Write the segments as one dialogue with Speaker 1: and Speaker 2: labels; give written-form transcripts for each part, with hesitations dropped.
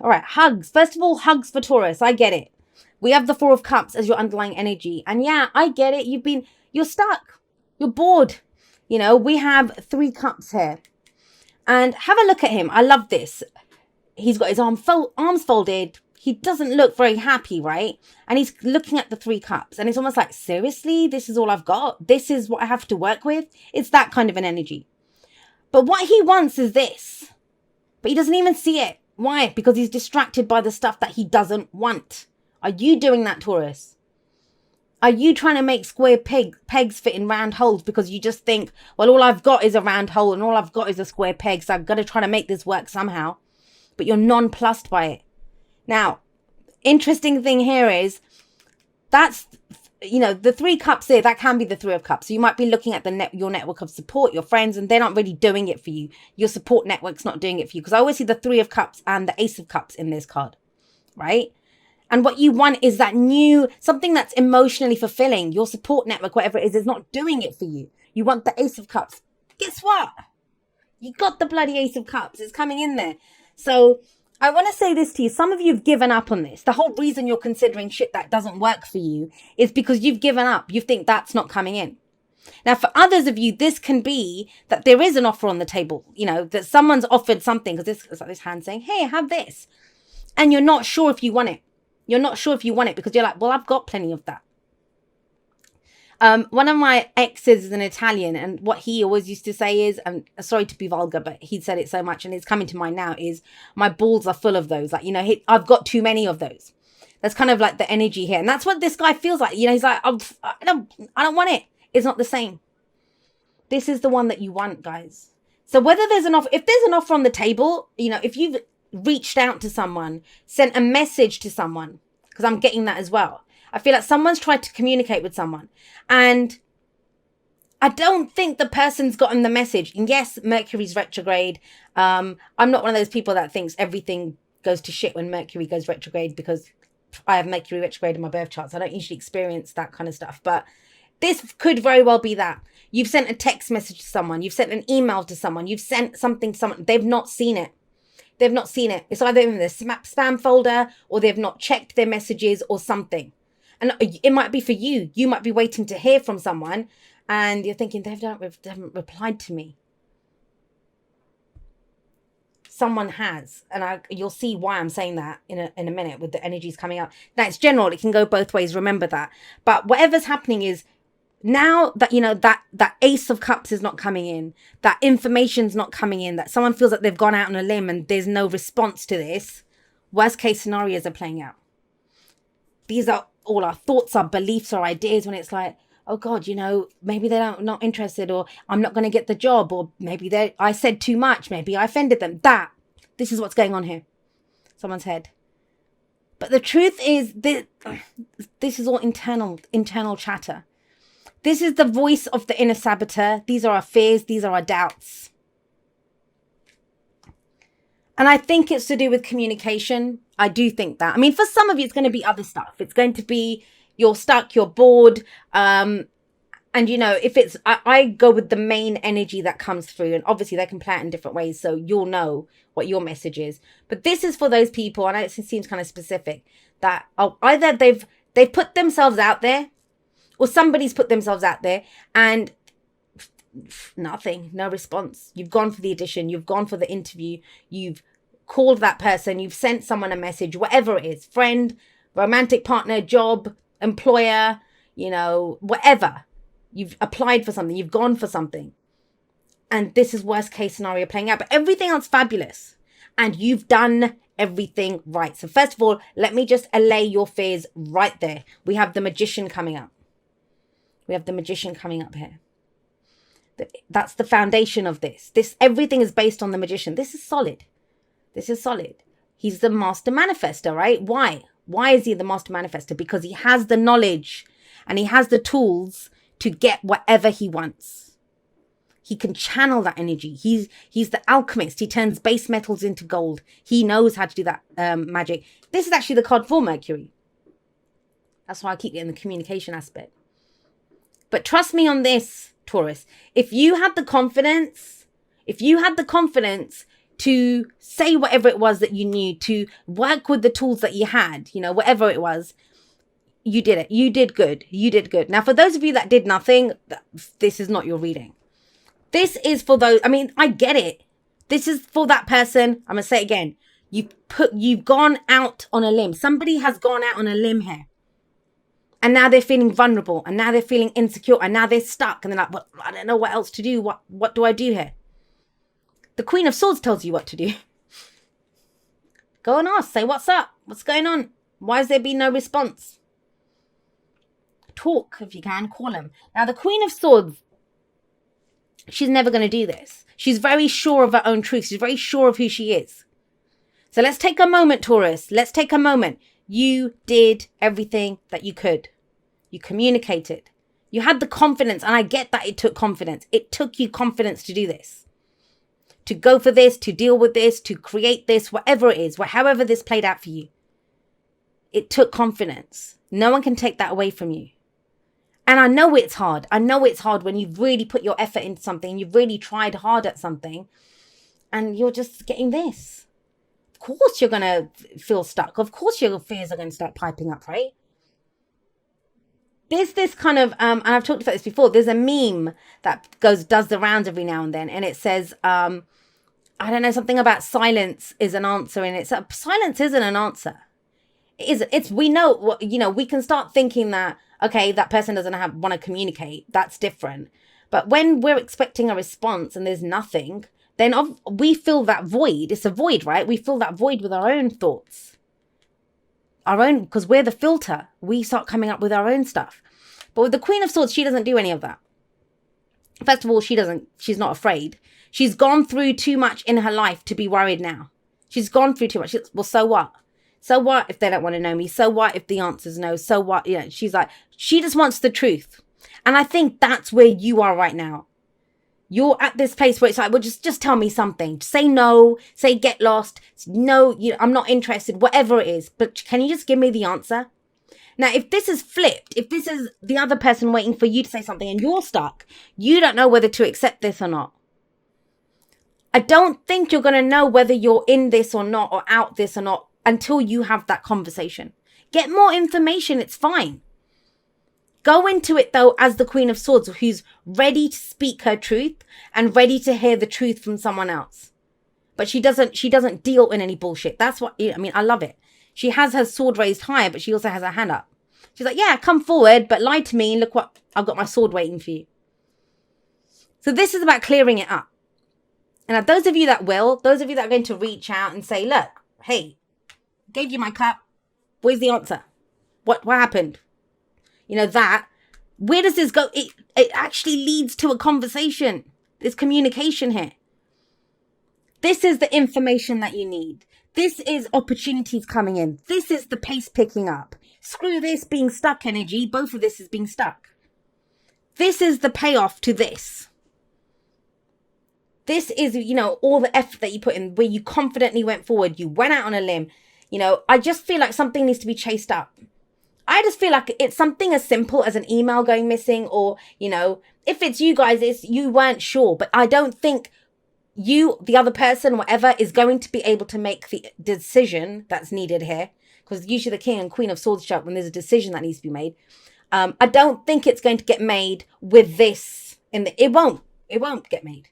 Speaker 1: All right, hugs. First of all, hugs for Taurus. I get it. We have the Four of Cups as your underlying energy. And yeah, I get it. You're stuck. You're bored. You know, we have 3 cups here. And have a look at him. I love this. He's got his arms folded. He doesn't look very happy, right? And he's looking at the 3 cups. And it's almost like, seriously? This is all I've got? This is what I have to work with? It's that kind of an energy. But what he wants is this. But he doesn't even see it. Why? Because he's distracted by the stuff that he doesn't want. Are you doing that, Taurus? Are you trying to make square pegs fit in round holes because you just think, well, all I've got is a round hole and all I've got is a square peg, so I've got to try to make this work somehow. But you're nonplussed by it. Now, interesting thing here is that's, you know, the 3 cups here, that can be the 3 of cups. So you might be looking at your network of support, your friends, and they're not really doing it for you. Your support network's not doing it for you. Because I always see the 3 of cups and the Ace of Cups in this card, right? And what you want is that something that's emotionally fulfilling. Your support network, whatever it is not doing it for you. You want the Ace of Cups. Guess what? You got the bloody Ace of Cups. It's coming in there. So I want to say this to you. Some of you have given up on this. The whole reason you're considering shit that doesn't work for you is because you've given up. You think that's not coming in. Now, for others of you, this can be that there is an offer on the table. You know, that someone's offered something, because it's like this hand saying, hey, have this. And you're not sure if you want it. You're not sure if you want it because you're like, well, I've got plenty of that. One of my exes is an Italian, and what he always used to say is, and sorry to be vulgar, but he said it so much and it's coming to mind now, is my balls are full of those. Like, you know, I've got too many of those. That's kind of like the energy here. And that's what this guy feels like. You know, he's like, I don't want it. It's not the same. This is the one that you want, guys. So whether there's an offer, if there's an offer on the table, you know, if you've reached out to someone, sent a message to someone, because I'm getting that as well. I feel like someone's tried to communicate with someone and I don't think the person's gotten the message. And yes, Mercury's retrograde. I'm not one of those people that thinks everything goes to shit when Mercury goes retrograde, because I have Mercury retrograde in my birth chart. So I don't usually experience that kind of stuff. But this could very well be that. You've sent a text message to someone. You've sent an email to someone. You've sent something to someone. They've not seen it. They've not seen it. It's either in their spam folder or they've not checked their messages or something. And it might be for you. You might be waiting to hear from someone and you're thinking, they haven't replied to me. Someone has. And you'll see why I'm saying that in a minute with the energies coming up. Now, it's general. It can go both ways. Remember that. But whatever's happening is, now that, you know, that Ace of Cups is not coming in, that information's not coming in, that someone feels that they've gone out on a limb and there's no response to this, worst case scenarios are playing out. These are all our thoughts, our beliefs, our ideas, when it's like, oh God, you know, maybe they're not interested, or I'm not going to get the job, or maybe I said too much, maybe I offended them. This is what's going on here. Someone's head. But the truth is, this is all internal chatter. This is the voice of the inner saboteur. These are our fears. These are our doubts. And I think it's to do with communication. I do think that. I mean, for some of you, it's going to be other stuff. It's going to be you're stuck, you're bored. And, you know, if it's, I go with the main energy that comes through. And obviously they can play it in different ways. So you'll know what your message is. But this is for those people, and it seems kind of specific, that either they've put themselves out there, or somebody's put themselves out there and nothing, no response. You've gone for the audition, you've gone for the interview, you've called that person, you've sent someone a message, whatever it is, friend, romantic partner, job, employer, you know, whatever. You've applied for something, you've gone for something. And this is worst case scenario playing out, but everything else fabulous. And you've done everything right. So first of all, let me just allay your fears right there. We have the Magician coming up. We have the Magician coming up here. That's the foundation of this. Everything is based on the Magician. This is solid. This is solid. He's the master manifester, right? Why? Why is he the master manifester? Because he has the knowledge and he has the tools to get whatever he wants. He can channel that energy. He's the alchemist. He turns base metals into gold. He knows how to do that magic. This is actually the card for Mercury. That's why I keep getting the communication aspect. But trust me on this, Taurus. If you had the confidence to say whatever it was that you knew, to work with the tools that you had, whatever it was. You did it. You did good. You did good. Now, for those of you that did nothing, this is not your reading. This is for those, I get it. This is for that person. I'm going to say it again. You've gone out on a limb. Somebody has gone out on a limb here. And now they're feeling vulnerable. And now they're feeling insecure. And now they're stuck. And they're like, well, I don't know what else to do. What do I do here? The Queen of Swords tells you what to do. Go and ask. Say, what's up? What's going on? Why has there been no response? Talk, if you can. Call them. Now, the Queen of Swords, she's never going to do this. She's very sure of her own truth. She's very sure of who she is. So let's take a moment, Taurus. Let's take a moment. You did everything that you could. You communicated. You had the confidence, and I get that it took confidence. It took you confidence to do this. To go for this, to deal with this, to create this, whatever it is, however this played out for you. It took confidence. No one can take that away from you. And I know it's hard. I know it's hard when you've really put your effort into something. You've really tried hard at something. And you're just getting this. Of course you're going to feel stuck. Of course your fears are going to start piping up, right? There's this kind of, and I've talked about this before. There's a meme that does the rounds every now and then. And it says, I don't know, something about silence is an answer. And silence isn't an answer. We know, we can start thinking that, okay, that person doesn't want to communicate. That's different. But when we're expecting a response and there's nothing, then we fill that void. It's a void, right? We fill that void with our own thoughts. Because we're the filter. We start coming up with our own stuff. But with the Queen of Swords, she doesn't do any of that. First of all, she's not afraid. She's gone through too much in her life to be worried now. She's gone through too much. Well, so what? So what if they don't want to know me? So what if the answer's no? So what? She's like, she just wants the truth. And I think that's where you are right now. You're at this place where it's like, well, just tell me something. Say no, say get lost. No, I'm not interested, whatever it is. But can you just give me the answer? Now, if this is flipped, if this is the other person waiting for you to say something and you're stuck, you don't know whether to accept this or not. I don't think you're going to know whether you're in this or not, or out this or not, until you have that conversation. Get more information. It's fine. Go into it, though, as the Queen of Swords, who's ready to speak her truth and ready to hear the truth from someone else. But she doesn't deal in any bullshit. That's what, I love it. She has her sword raised higher, but she also has her hand up. She's like, yeah, come forward, but lie to me. And look what, I've got my sword waiting for you. So this is about clearing it up. And those of you that are going to reach out and say, look, hey, gave you my cup. Where's the answer? What happened? Where does this go? It actually leads to a conversation. There's communication here. This is the information that you need. This is opportunities coming in. This is the pace picking up. Screw this being stuck energy. Both of this is being stuck. This is the payoff to this. This is, all the effort that you put in, where you confidently went forward. You went out on a limb. I just feel like something needs to be chased up. I just feel like it's something as simple as an email going missing, or, if it's you guys, you weren't sure. But I don't think you, the other person, whatever, is going to be able to make the decision that's needed here. Because usually the King and Queen of Swords show up when there's a decision that needs to be made. I don't think it's going to get made with this. It won't get made.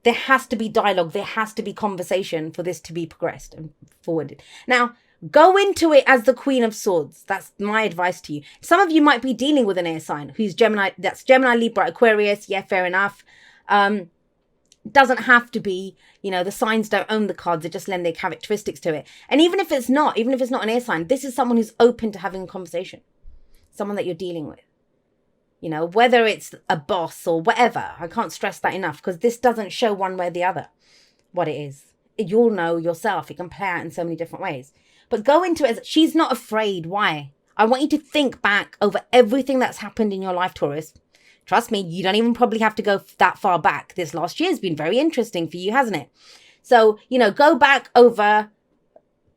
Speaker 1: There has to be dialogue. There has to be conversation for this to be progressed and forwarded. Now, go into it as the Queen of Swords. That's my advice to you. Some of you might be dealing with an air sign who's Gemini. That's Gemini, Libra, Aquarius. Yeah, fair enough. Doesn't have to be, the signs don't own the cards. They just lend their characteristics to it. And even if it's not an air sign, this is someone who's open to having a conversation. Someone that you're dealing with. Whether it's a boss or whatever. I can't stress that enough, because this doesn't show one way or the other what it is. You'll know yourself. It can play out in so many different ways. But go into it as, she's not afraid. Why? I want you to think back over everything that's happened in your life, Taurus. Trust me, you don't even probably have to go that far back. This last year has been very interesting for you, hasn't it? So, go back over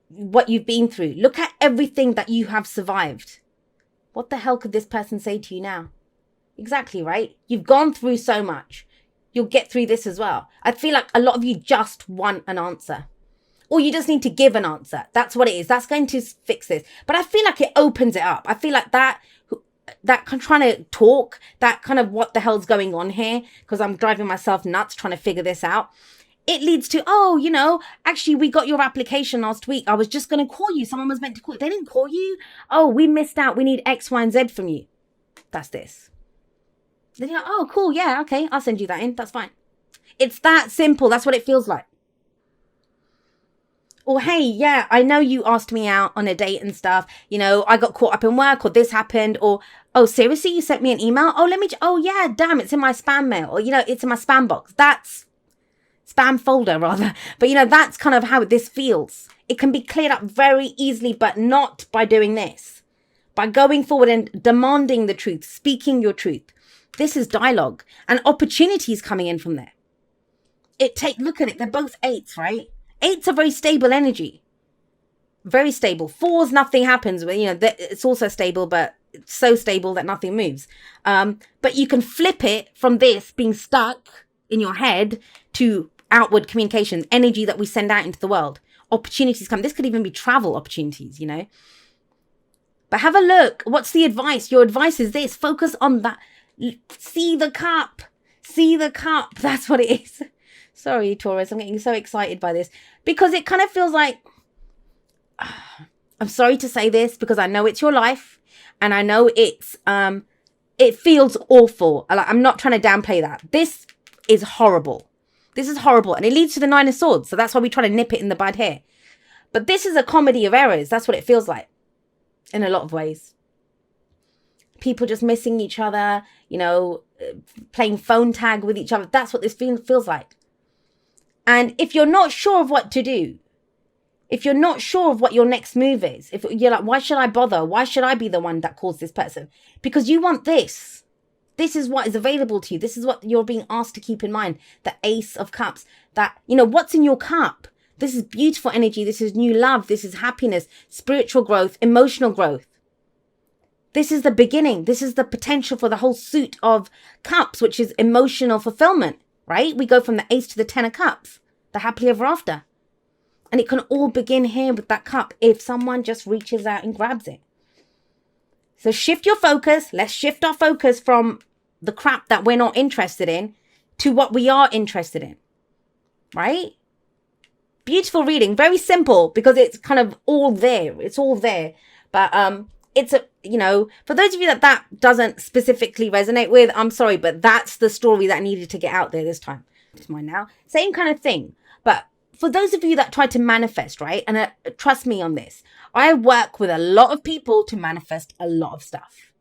Speaker 1: what you've been through. Look at everything that you have survived. What the hell could this person say to you now? Exactly, right? You've gone through so much. you'll get through this as well. I feel like a lot of you just want an answer. Or you just need to give an answer. That's what it is. That's going to fix this. But I feel like it opens it up. I feel like that trying to talk, that kind of what the hell's going on here, because I'm driving myself nuts trying to figure this out. It leads to, oh, you know, actually, we got your application last week. I was just going to call you. Someone was meant to call you. They didn't call you. Oh, we missed out. We need X, Y, and Z from you. That's this. Then you're like, oh, cool. Yeah, okay. I'll send you that in. That's fine. It's that simple. That's what it feels like. Or, hey, yeah, I know you asked me out on a date and stuff. You know, I got caught up in work, or this happened, or, oh, seriously, you sent me an email? Oh, oh, yeah, damn, it's in my spam mail. Or, you know, it's in my spam box. That's spam folder, rather. But, you know, that's kind of how this feels. It can be cleared up very easily, but not by doing this. By going forward and demanding the truth, speaking your truth. This is dialogue and opportunities coming in from there. Look at it. They're both 8s, right? 8's a very stable energy. Very stable. 4's, nothing happens. You know, it's also stable, but it's so stable that nothing moves. But you can flip it from this being stuck in your head to outward communication, energy that we send out into the world. Opportunities come. This could even be travel opportunities, you know. But have a look. What's the advice? Your advice is this. Focus on that. See the cup. See the cup. That's what it is. Sorry, Taurus, I'm getting so excited by this because it kind of feels like, I'm sorry to say this because I know it's your life and I know it feels awful. I'm not trying to downplay that. This is horrible. This is horrible. And it leads to the 9 of Swords. So that's why we try to nip it in the bud here. But this is a comedy of errors. That's what it feels like in a lot of ways. People just missing each other, you know, playing phone tag with each other. That's what this feels like. And if you're not sure of what to do, if you're not sure of what your next move is, if you're like, why should I bother? Why should I be the one that calls this person? Because you want this. This is what is available to you. This is what you're being asked to keep in mind. The Ace of Cups. That, you know, what's in your cup? This is beautiful energy. This is new love. This is happiness, spiritual growth, emotional growth. This is the beginning. This is the potential for the whole suit of cups, which is emotional fulfillment. Right? We go from the Ace to the 10 of Cups, the happily ever after. And it can all begin here with that cup if someone just reaches out and grabs it. So shift your focus. Let's shift our focus from the crap that we're not interested in to what we are interested in. Right? Beautiful reading. Very simple because it's kind of all there. It's all there. But it's a, you know, for those of you that doesn't specifically resonate with, I'm sorry, but that's the story that needed to get out there this time. It's mine now. Same kind of thing. But for those of you that try to manifest, right? And trust me on this, I work with a lot of people to manifest a lot of stuff.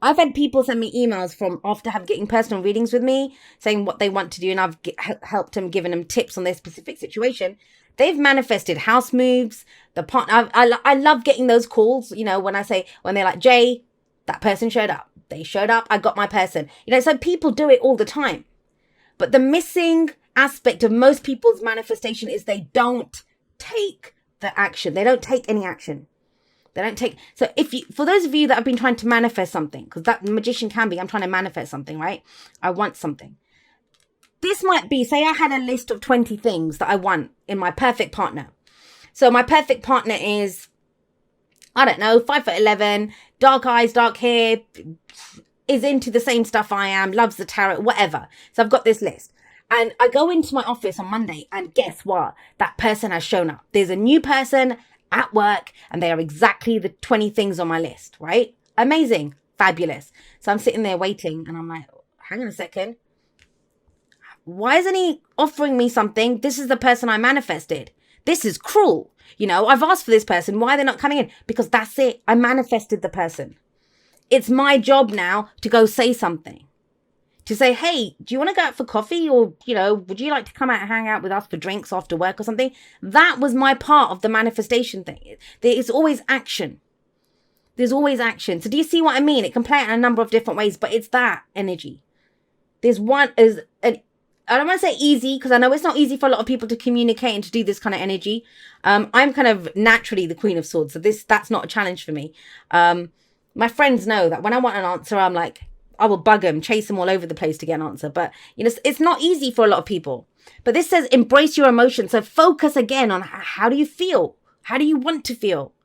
Speaker 1: I've had people send me emails from after getting personal readings with me, saying what they want to do, and I've helped them, given them tips on their specific situation. They've manifested house moves, the partner. I love getting those calls, you know, when they're like, Jay, that person showed up. They showed up. I got my person. You know, so people do it all the time. But the missing aspect of most people's manifestation is they don't take the action. They don't take any action. They don't take. So for those of you that have been trying to manifest something, because that magician can be, I'm trying to manifest something, right? I want something. This might be, say I had a list of 20 things that I want in my perfect partner. So my perfect partner is, I don't know, 5'11", dark eyes, dark hair, is into the same stuff I am, loves the tarot, whatever. So I've got this list. And I go into my office on Monday and guess what? That person has shown up. There's a new person at work and they are exactly the 20 things on my list, right? Amazing. Fabulous. So I'm sitting there waiting and I'm like, hang on a second. Why isn't he offering me something? This is the person I manifested. This is cruel. You know, I've asked for this person. Why are they not coming in? Because that's it. I manifested the person. It's my job now to go say something. To say, hey, do you want to go out for coffee? Or, you know, would you like to come out and hang out with us for drinks after work or something? That was my part of the manifestation thing. There is always action. There's always action. So do you see what I mean? It can play out in a number of different ways, but it's that energy. I don't want to say easy because I know it's not easy for a lot of people to communicate and to do this kind of energy. I'm kind of naturally the Queen of Swords. So that's not a challenge for me. My friends know that when I want an answer, I'm like, I will bug them, chase them all over the place to get an answer. But, you know, it's not easy for a lot of people. But this says embrace your emotions. So focus again on how do you feel? How do you want to feel?